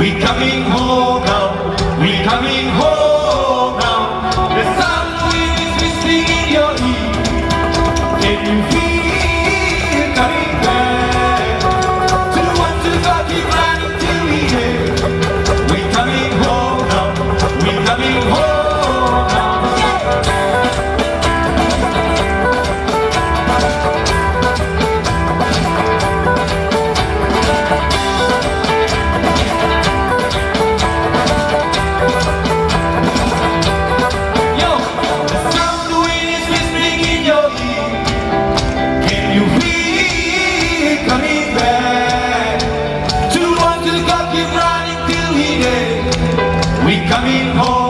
We coming home now. We coming home now. The sun is whistling in your ear. Can you feel coming back? To the one to God, keep running till we get. We coming home now. We coming home now. Yo, the sound of wind is whispering in your ear. Can you feel coming back? To the one to God, keep running till we get. We coming home.